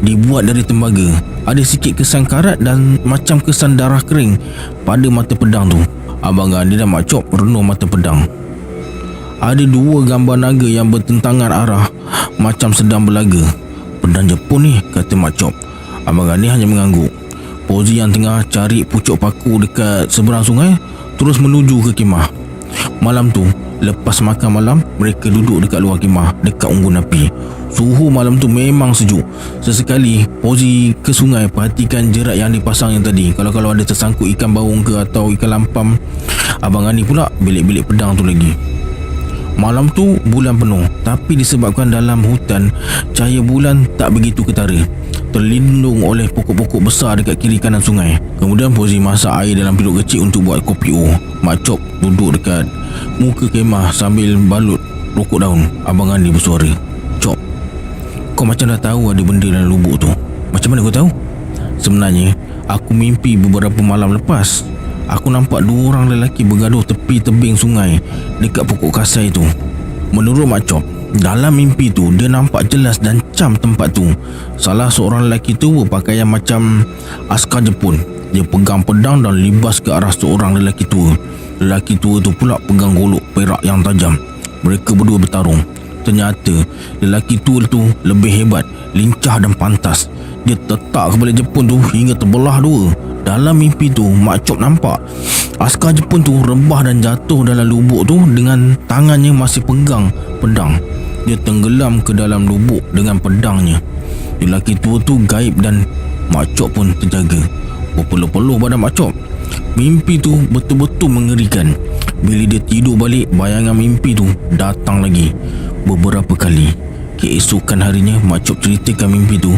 dibuat dari tembaga. Ada sikit kesan karat dan macam kesan darah kering pada mata pedang tu. Abang Gandhi dan Mak Chop renung mata pedang. Ada dua gambar naga yang bertentangan arah macam sedang berlaga. Pedang Jepun ni, kata Mak Chop. Abang Gandhi hanya mengangguk. Pozi yang tengah cari pucuk paku dekat seberang sungai terus menuju ke kemah. Malam tu, lepas makan malam, mereka duduk dekat luar kemah, dekat unggun api. Suhu malam tu memang sejuk. Sesekali Pozi ke sungai perhatikan jerat yang dipasang yang tadi. Kalau ada tersangkut ikan baung ke atau ikan lampam. Abang Gandhi pula bilik-bilik pedang tu lagi. Malam tu bulan penuh, tapi disebabkan dalam hutan, cahaya bulan tak begitu ketara, terlindung oleh pokok-pokok besar dekat kiri kanan sungai. Kemudian Pozi masak air dalam bilik kecil untuk buat kopi O. Mak Chop duduk dekat muka kemah sambil balut rokok daun. Abang Gandhi bersuara, "Chop, kau macam dah tahu ada benda dalam lubuk tu. Macam mana kau tahu?" "Sebenarnya aku mimpi beberapa malam lepas. Aku nampak dua orang lelaki bergaduh tepi tebing sungai dekat pokok kasai tu." Menurut Mak Chop, dalam mimpi tu dia nampak jelas dan cam tempat tu. Salah seorang lelaki tu berpakaian macam askar Jepun. Dia pegang pedang dan libas ke arah seorang lelaki tua. Lelaki tua tu pula pegang golok perak yang tajam. Mereka berdua bertarung. Ternyata lelaki tua tu lebih hebat, lincah dan pantas. Dia tetak kepala Jepun tu hingga terbelah dua. Dalam mimpi tu, Mak Chop nampak askar Jepun tu rebah dan jatuh dalam lubuk tu dengan tangannya masih pegang pedang. Dia tenggelam ke dalam lubuk dengan pedangnya. Lelaki tua tu gaib dan Mak Chop pun terjaga. Berpeluh-peluh badan Mak Chop. Mimpi tu betul-betul mengerikan. Bila dia tidur balik, bayangan mimpi tu datang lagi beberapa kali. Keesokan harinya, Mak Chop ceritakan mimpi tu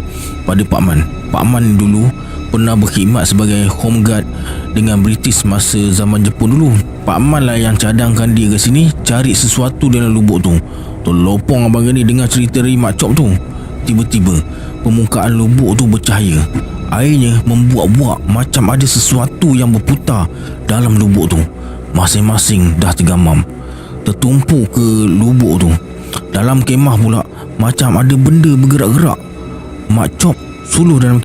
pada Pak Man. Pak Man dulu pernah berkhidmat sebagai home guard dengan British masa zaman Jepun dulu. Pak Man lah yang cadangkan dia ke sini cari sesuatu dalam lubuk tu. Terlopong Abang Gandhi dengar cerita dari Mak Chop tu. Tiba-tiba permukaan lubuk tu bercahaya. Airnya membuak-buak macam ada sesuatu yang berputar dalam lubuk tu. Masing-masing dah tergamam, tertumpu ke lubuk tu. Dalam kemah pula macam ada benda bergerak-gerak. Mak Chop suluh dalam